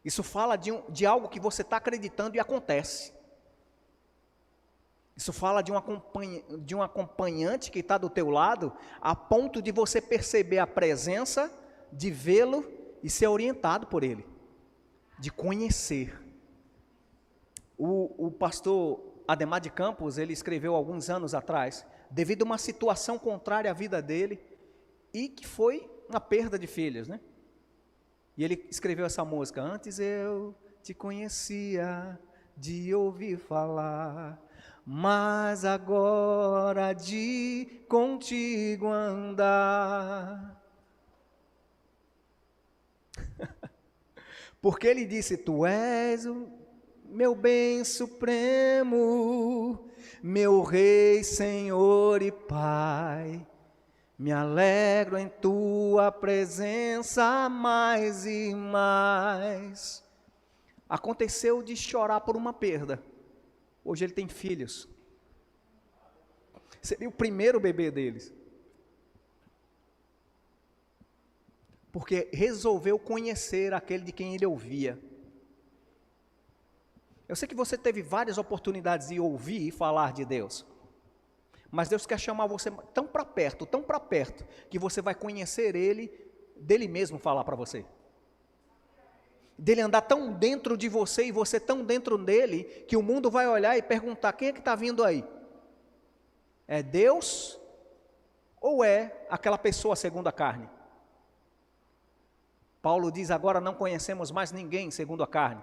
Isso fala de algo que você está acreditando e acontece. Isso fala de um acompanhante que está do teu lado, a ponto de você perceber a presença, de vê-lo e ser orientado por ele, de conhecer. O pastor Ademar de Campos, ele escreveu alguns anos atrás, devido a uma situação contrária à vida dele, e que foi uma perda de filhos, né? E ele escreveu essa música: antes eu te conhecia de ouvir falar, mas agora de contigo andar. Porque ele disse: tu és o meu bem supremo, meu Rei, Senhor e Pai. Me alegro em tua presença mais e mais. Aconteceu de chorar por uma perda. Hoje ele tem filhos. Seria o primeiro bebê deles. Porque resolveu conhecer aquele de quem ele ouvia. Eu sei que você teve várias oportunidades de ouvir e falar de Deus. Mas Deus quer chamar você tão para perto, que você vai conhecer Ele, dele mesmo falar para você. Dele andar tão dentro de você e você tão dentro dele, que o mundo vai olhar e perguntar: quem é que está vindo aí? É Deus ou é aquela pessoa segundo a carne? Paulo diz: agora não conhecemos mais ninguém segundo a carne.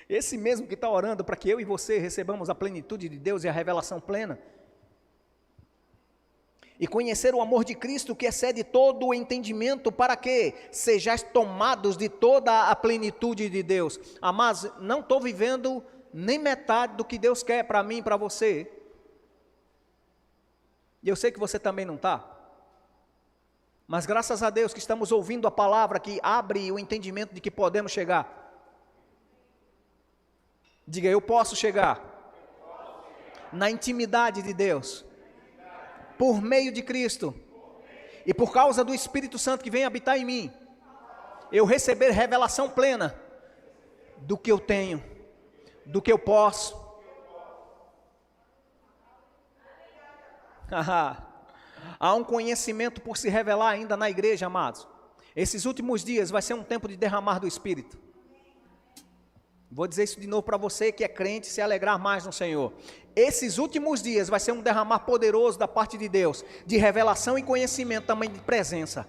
Esse mesmo que está orando para que eu e você recebamos a plenitude de Deus e a revelação plena. E conhecer o amor de Cristo que excede todo o entendimento, para que sejais tomados de toda a plenitude de Deus. Mas não estou vivendo nem metade do que Deus quer para mim e para você. E eu sei que você também não está. Mas graças a Deus que estamos ouvindo a palavra que abre o entendimento de que podemos chegar. Diga: eu posso chegar na intimidade de Deus, por meio de Cristo, e por causa do Espírito Santo que vem habitar em mim, eu receber revelação plena do que eu tenho, do que eu posso. Há um conhecimento por se revelar ainda na igreja, amados. Esses últimos dias vai ser um tempo de derramar do Espírito. Vou dizer isso de novo para você que é crente, se alegrar mais no Senhor. Esses últimos dias vai ser um derramar poderoso da parte de Deus, de revelação e conhecimento, também de presença.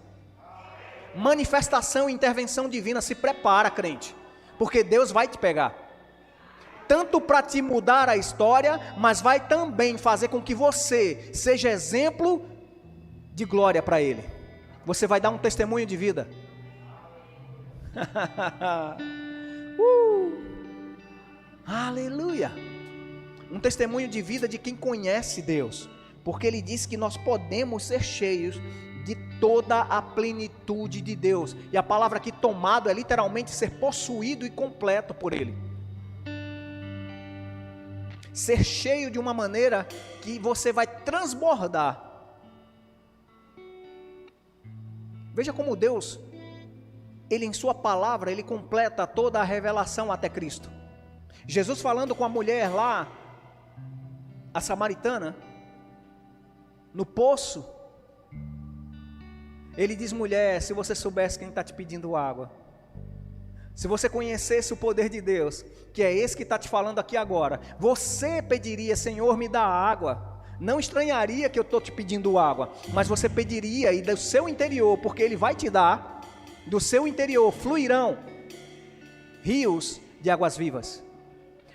Manifestação e intervenção divina. Se prepara, crente, porque Deus vai te pegar. Tanto para te mudar a história, mas vai também fazer com que você seja exemplo de glória para Ele. Você vai dar um testemunho de vida. Aleluia! Um testemunho de vida de quem conhece Deus, porque Ele disse que nós podemos ser cheios de toda a plenitude de Deus, e a palavra aqui tomado é literalmente ser possuído e completo por Ele. Ser cheio de uma maneira que você vai transbordar. Veja como Deus, Ele em sua palavra, Ele completa toda a revelação até Cristo. Jesus falando com a mulher lá, a samaritana, no poço, Ele diz: mulher, se você soubesse quem está te pedindo água, se você conhecesse o poder de Deus, que é esse que está te falando aqui agora, você pediria: Senhor, me dá água. Não estranharia que eu estou te pedindo água, mas você pediria, e do seu interior, porque Ele vai te dar, do seu interior fluirão rios de águas vivas.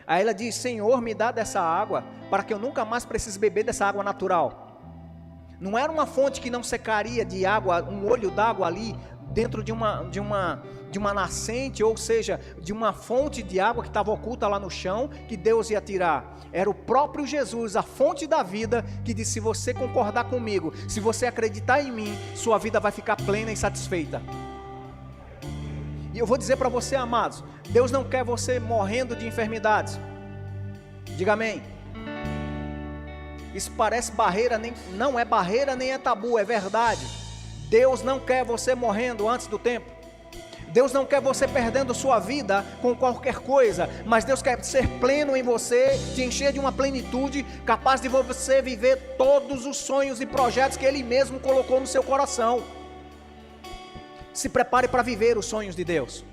Aí ela diz: Senhor, me dá dessa água, para que eu nunca mais precise beber dessa água natural. Não era uma fonte que não secaria de água, um olho d'água ali, dentro de uma nascente, ou seja, de uma fonte de água que estava oculta lá no chão, que Deus ia tirar. Era o próprio Jesus, a fonte da vida, que disse: se você concordar comigo, se você acreditar em mim, sua vida vai ficar plena e satisfeita. E eu vou dizer para você, amados, Deus não quer você morrendo de enfermidades. Diga amém. Isso parece barreira, não é barreira nem é tabu, é verdade. Deus não quer você morrendo antes do tempo. Deus não quer você perdendo sua vida com qualquer coisa, mas Deus quer ser pleno em você, te encher de uma plenitude, capaz de você viver todos os sonhos e projetos que Ele mesmo colocou no seu coração. Se prepare para viver os sonhos de Deus.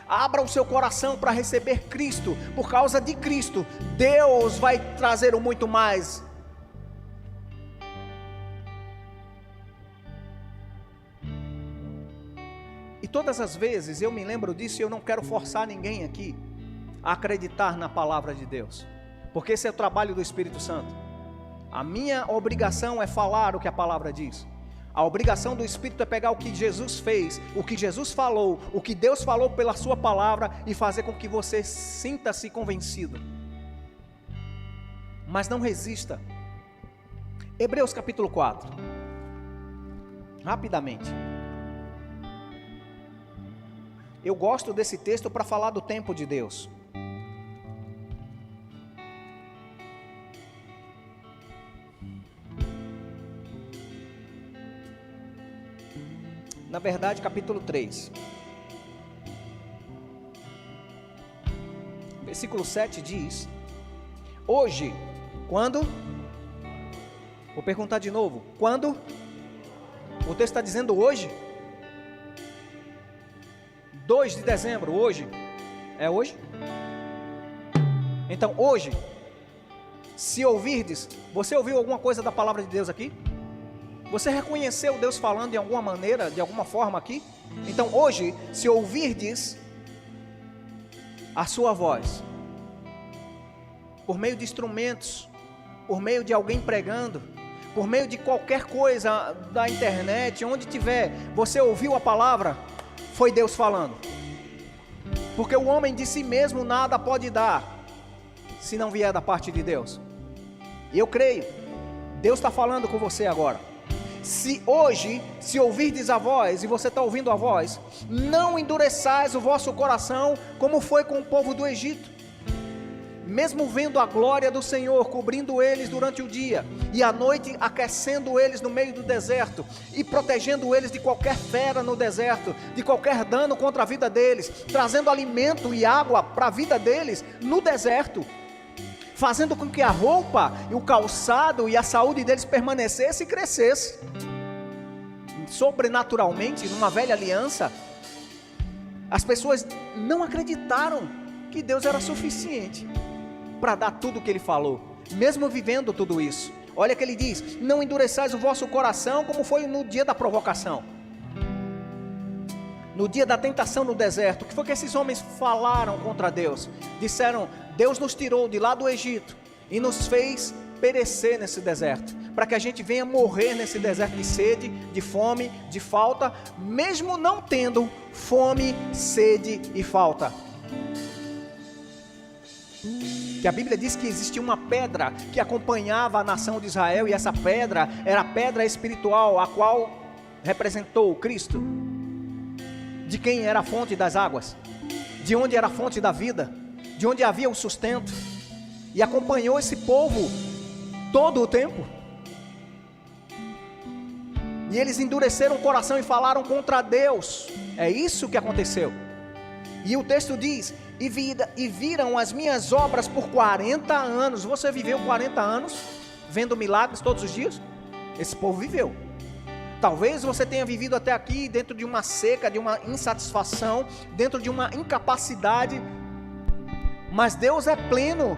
Abra o seu coração para receber Cristo. Por causa de Cristo, Deus vai trazer o muito mais. E todas as vezes eu me lembro disso, e eu não quero forçar ninguém aqui a acreditar na palavra de Deus, porque esse é o trabalho do Espírito Santo. A minha obrigação é falar o que a palavra diz. A obrigação do Espírito é pegar o que Jesus fez, o que Jesus falou, o que Deus falou pela sua palavra, e fazer com que você sinta-se convencido. Mas não resista. Hebreus capítulo 4. Rapidamente. Eu gosto desse texto para falar do tempo de Deus. Na verdade, capítulo 3. Versículo 7 diz: hoje, quando? Vou perguntar de novo. Quando? O texto está dizendo hoje? 2 de dezembro, hoje. É hoje? Então, hoje, se ouvirdes, você ouviu alguma coisa da palavra de Deus aqui? Você reconheceu Deus falando de alguma maneira, de alguma forma aqui? Então, hoje, se ouvirdes a sua voz, por meio de instrumentos, por meio de alguém pregando, por meio de qualquer coisa da internet, onde tiver, você ouviu a palavra, foi Deus falando. Porque o homem de si mesmo nada pode dar, se não vier da parte de Deus. E eu creio, Deus está falando com você agora. Se hoje, se ouvirdes a voz, e você está ouvindo a voz, não endureçais o vosso coração, como foi com o povo do Egito. Mesmo vendo a glória do Senhor cobrindo eles durante o dia, e à noite aquecendo eles no meio do deserto, e protegendo eles de qualquer fera no deserto, de qualquer dano contra a vida deles, trazendo alimento e água para a vida deles no deserto, fazendo com que a roupa, o calçado e a saúde deles permanecesse e crescesse. Sobrenaturalmente, numa velha aliança, as pessoas não acreditaram que Deus era suficiente para dar tudo o que Ele falou, mesmo vivendo tudo isso. Olha que Ele diz: não endureçais o vosso coração, como foi no dia da provocação, no dia da tentação no deserto. O que foi que esses homens falaram contra Deus? Disseram: Deus nos tirou de lá do Egito e nos fez perecer nesse deserto, para que a gente venha morrer nesse deserto de sede, de fome, de falta, mesmo não tendo fome, sede e falta. Que a Bíblia diz que existia uma pedra que acompanhava a nação de Israel, e essa pedra era a pedra espiritual, a qual representou o Cristo. De quem era a fonte das águas, de onde era a fonte da vida, de onde havia o sustento, e acompanhou esse povo todo o tempo. E eles endureceram o coração e falaram contra Deus. É isso que aconteceu. E o texto diz: e viram as minhas obras por 40 anos. Você viveu 40 anos vendo milagres todos os dias? Esse povo viveu. Talvez você tenha vivido até aqui dentro de uma seca, de uma insatisfação, dentro de uma incapacidade, mas Deus é pleno.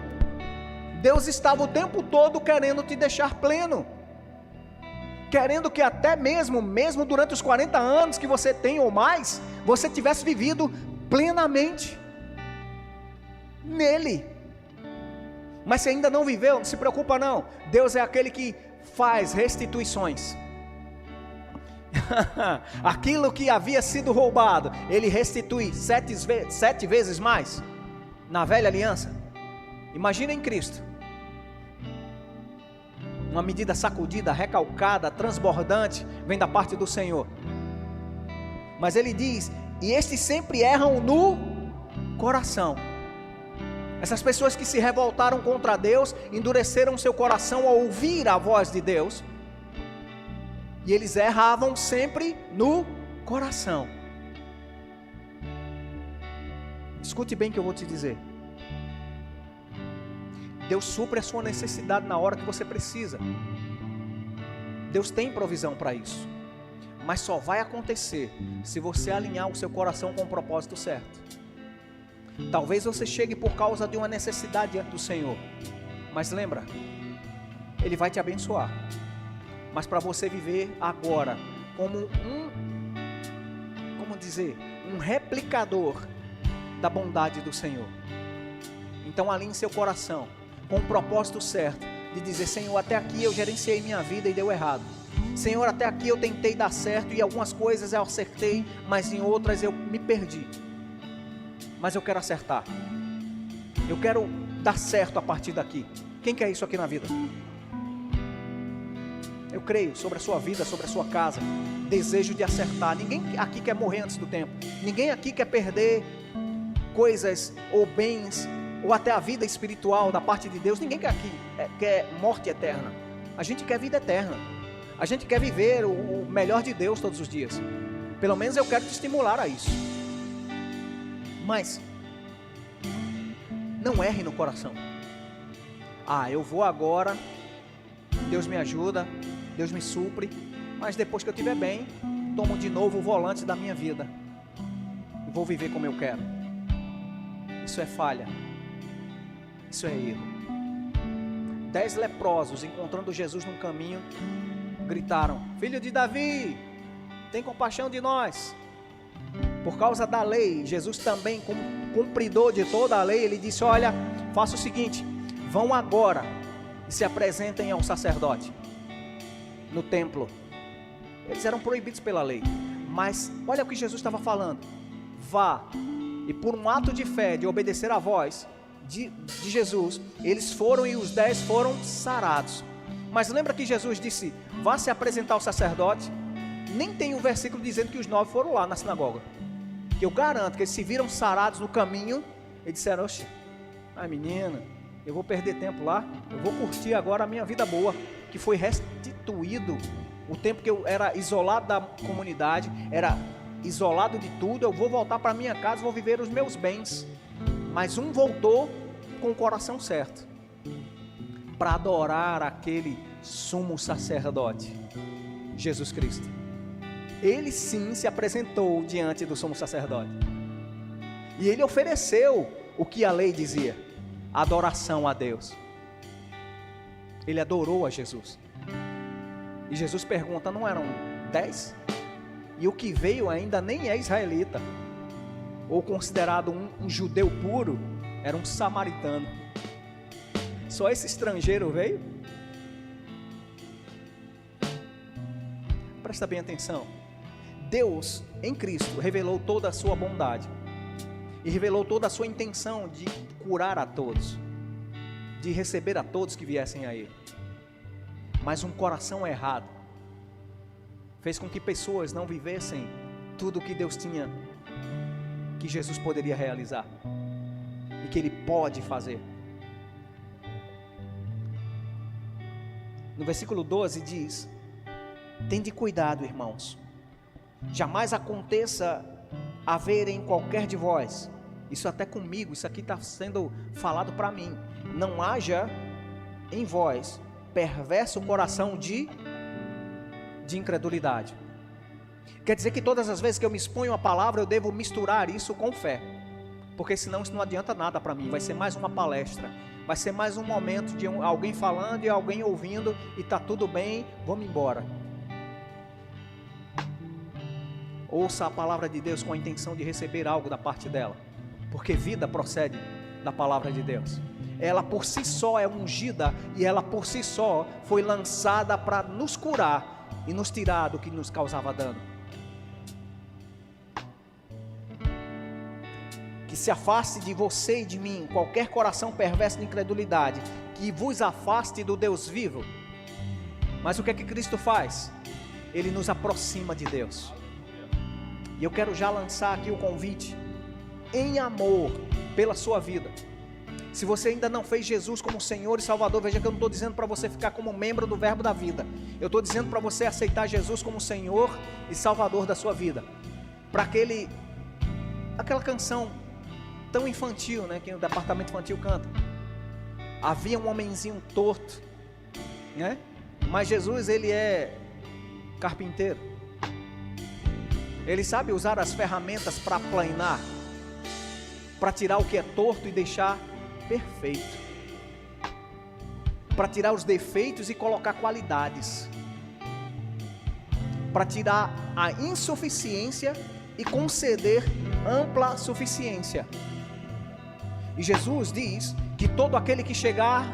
Deus estava o tempo todo querendo te deixar pleno, querendo que até mesmo durante os 40 anos que você tem ou mais, você tivesse vivido plenamente nele. Mas se ainda não viveu, não se preocupa não. Deus é aquele que faz restituições. Aquilo que havia sido roubado, Ele restitui 7 vezes mais. Na velha aliança, imagina em Cristo, uma medida sacudida, recalcada, transbordante, vem da parte do Senhor. Mas Ele diz: e estes sempre erram no coração. Essas pessoas que se revoltaram contra Deus, endureceram seu coração ao ouvir a voz de Deus, e eles erravam sempre no coração. Escute bem o que eu vou te dizer. Deus supre a sua necessidade na hora que você precisa. Deus tem provisão para isso. Mas só vai acontecer se você alinhar o seu coração com o propósito certo. Talvez você chegue por causa de uma necessidade diante do Senhor. Mas lembra, Ele vai te abençoar. Mas para você viver agora como um replicador da bondade do Senhor. Então alinhe seu coração com o propósito certo de dizer: Senhor, até aqui eu gerenciei minha vida e deu errado. Senhor, até aqui eu tentei dar certo e algumas coisas eu acertei, mas em outras eu me perdi. Mas eu quero acertar. Eu quero dar certo a partir daqui. Quem quer isso aqui na vida? Eu creio sobre a sua vida, sobre a sua casa. Desejo de acertar. Ninguém aqui quer morrer antes do tempo. Ninguém aqui quer perder coisas ou bens ou até a vida espiritual da parte de Deus. Ninguém quer morte eterna. A gente quer vida eterna. A gente quer viver o melhor de Deus todos os dias. Pelo menos eu quero te estimular a isso. Mas não erre no coração. Eu vou agora, Deus me ajuda, Deus me supre, mas depois que eu estiver bem, tomo de novo o volante da minha vida e vou viver como eu quero. Isso é falha. Isso é erro. 10 leprosos, encontrando Jesus no caminho, gritaram: Filho de Davi, tem compaixão de nós. Por causa da lei, Jesus também, como cumpridor de toda a lei, ele disse: olha, faça o seguinte, vão agora e se apresentem ao sacerdote no templo. Eles eram proibidos pela lei, mas olha o que Jesus estava falando: vá, e por um ato de fé, de obedecer a voz de Jesus, eles foram e os 10 foram sarados. Mas lembra que Jesus disse: vá se apresentar ao sacerdote? Nem tem um versículo dizendo que os 9 foram lá na sinagoga. Que eu garanto que eles se viram sarados no caminho e disseram: oxe, menina, eu vou perder tempo lá, eu vou curtir agora a minha vida boa, que foi restituído o tempo que eu era isolado da comunidade, era isolado de tudo. Eu vou voltar para minha casa, vou viver os meus bens. Mas um voltou com o coração certo para adorar aquele sumo sacerdote, Jesus Cristo. Ele sim se apresentou diante do sumo sacerdote e ele ofereceu o que a lei dizia: adoração a Deus. Ele adorou a Jesus. E Jesus pergunta: não eram 10? E o que veio ainda nem é israelita, ou considerado um judeu puro, era um samaritano. Só esse estrangeiro veio? Presta bem atenção. Deus, em Cristo, revelou toda a sua bondade e revelou toda a sua intenção de curar a todos, de receber a todos que viessem a Ele. Mas um coração errado fez com que pessoas não vivessem tudo o que Deus tinha, que Jesus poderia realizar e que Ele pode fazer. No versículo 12 diz: tende cuidado, irmãos, jamais aconteça haver em qualquer de vós, isso até comigo, isso aqui está sendo falado para mim, não haja em vós perverso coração de incredulidade. Quer dizer que todas as vezes que eu me exponho a palavra, eu devo misturar isso com fé, porque senão isso não adianta nada para mim. Vai ser mais uma palestra, vai ser mais um momento de alguém falando e alguém ouvindo, e está tudo bem, vamos embora. Ouça a palavra de Deus com a intenção de receber algo da parte dela, porque vida procede da palavra de Deus. Ela por si só é ungida e ela por si só foi lançada para nos curar e nos tirar do que nos causava dano. Que se afaste de você e de mim qualquer coração perverso de incredulidade, que vos afaste do Deus vivo. Mas o que é que Cristo faz? Ele nos aproxima de Deus. E eu quero já lançar aqui o convite, em amor, pela sua vida. Se você ainda não fez Jesus como Senhor e Salvador, veja que eu não estou dizendo para você ficar como membro do Verbo da Vida. Eu estou dizendo para você aceitar Jesus como Senhor e Salvador da sua vida. Para aquela canção tão infantil, né? Que o departamento infantil canta. Havia um homenzinho torto, né? Mas Jesus, ele é carpinteiro. Ele sabe usar as ferramentas para aplanar, para tirar o que é torto e deixar perfeito, para tirar os defeitos e colocar qualidades, para tirar a insuficiência e conceder ampla suficiência. E Jesus diz que todo aquele que chegar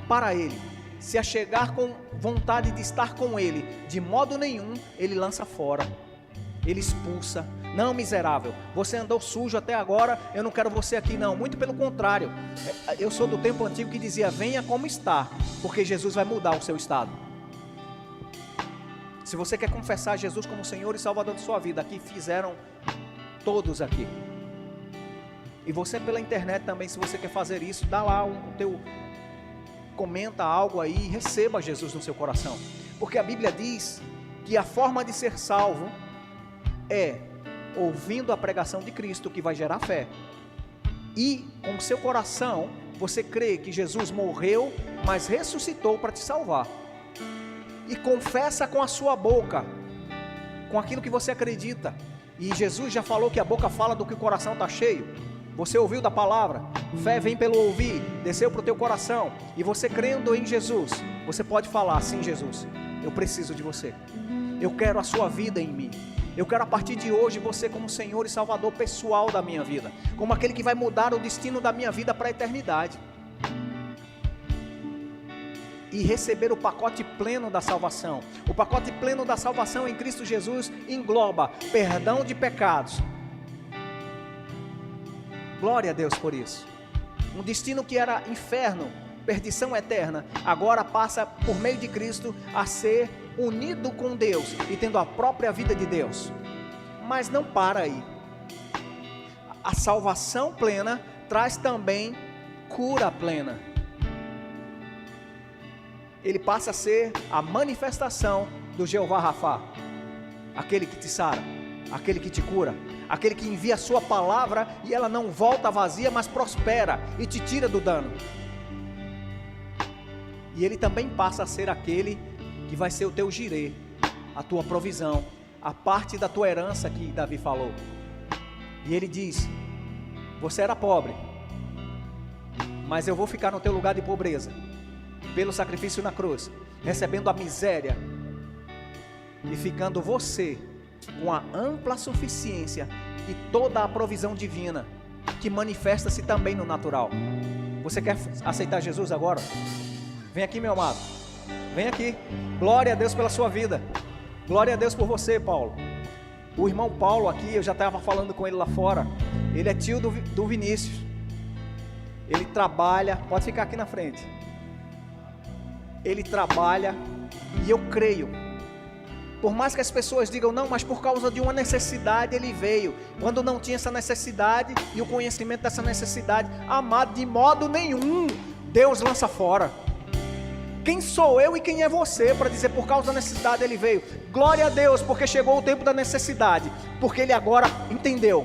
para Ele, se achegar com vontade de estar com Ele, de modo nenhum Ele lança fora, Ele expulsa. Não, miserável, você andou sujo até agora, eu não quero você aqui não. Muito pelo contrário, eu sou do tempo antigo que dizia: venha como está, porque Jesus vai mudar o seu estado. Se você quer confessar Jesus como Senhor e Salvador de sua vida, aqui fizeram todos aqui. E você pela internet também, se você quer fazer isso, dá lá comenta algo aí e receba Jesus no seu coração. Porque a Bíblia diz que a forma de ser salvo é ouvindo a pregação de Cristo, que vai gerar fé. E com o seu coração você crê que Jesus morreu, mas ressuscitou para te salvar. E confessa com a sua boca, com aquilo que você acredita. E Jesus já falou que a boca fala do que o coração está cheio. Você ouviu da palavra, fé vem pelo ouvir, desceu para o teu coração, e você crendo em Jesus, você pode falar: sim, Jesus, eu preciso de você, eu quero a sua vida em mim, eu quero a partir de hoje você como Senhor e Salvador pessoal da minha vida, como aquele que vai mudar o destino da minha vida para a eternidade, e receber o pacote pleno da salvação. O pacote pleno da salvação em Cristo Jesus engloba perdão de pecados. Glória a Deus por isso. Um destino que era inferno, perdição eterna, agora passa por meio de Cristo a ser unido com Deus e tendo a própria vida de Deus. Mas não para aí. A salvação plena traz também cura plena. Ele passa a ser a manifestação do Jeová Rafá, aquele que te sara, aquele que te cura, aquele que envia a sua palavra e ela não volta vazia, mas prospera e te tira do dano. E ele também passa a ser aquele que vai ser o teu girê, a tua provisão, a parte da tua herança que Davi falou. E ele diz: você era pobre, mas eu vou ficar no teu lugar de pobreza, pelo sacrifício na cruz, recebendo a miséria e ficando você com a ampla suficiência e toda a provisão divina que manifesta-se também no natural. Você quer aceitar Jesus agora? Vem aqui, meu amado, vem aqui. Glória a Deus pela sua vida, glória a Deus por você, Paulo. O irmão Paulo aqui, eu já estava falando com ele lá fora, ele é tio do Vinícius, ele trabalha, pode ficar aqui na frente, ele trabalha, e eu creio, por mais que as pessoas digam: não, mas por causa de uma necessidade ele veio, quando não tinha essa necessidade e o conhecimento dessa necessidade, amado, de modo nenhum Deus lança fora. Quem sou eu e quem é você para dizer por causa da necessidade ele veio? Glória a Deus, porque chegou o tempo da necessidade, porque ele agora entendeu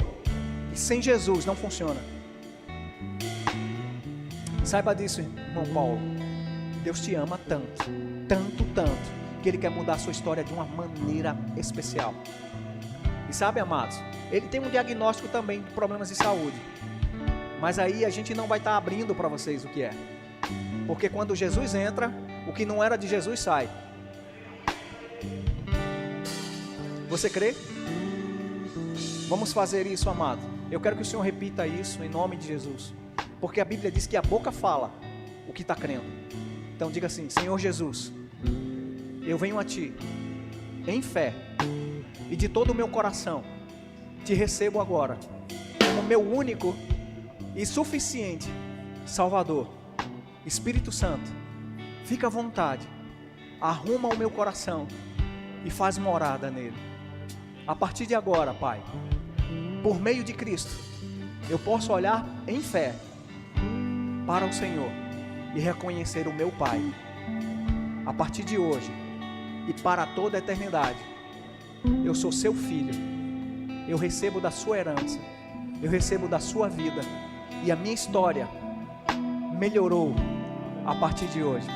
que sem Jesus não funciona. Saiba disso, irmão Paulo. Deus te ama tanto, tanto, tanto, que Ele quer mudar a sua história de uma maneira especial. E sabe, amados, Ele tem um diagnóstico também de problemas de saúde, mas aí a gente não vai estar abrindo para vocês o que é, porque quando Jesus entra, o que não era de Jesus sai. Você crê? Vamos fazer isso, amado. Eu quero que o Senhor repita isso em nome de Jesus, porque a Bíblia diz que a boca fala o que está crendo. Então diga assim: Senhor Jesus, eu venho a Ti em fé e de todo o meu coração Te recebo agora como meu único e suficiente Salvador. Espírito Santo, fica à vontade, arruma o meu coração e faz morada nele. A partir de agora, Pai, por meio de Cristo, eu posso olhar em fé para o Senhor e reconhecer o meu Pai. A partir de hoje e para toda a eternidade, eu sou seu filho, eu recebo da sua herança, eu recebo da sua vida, e a minha história melhorou a partir de hoje.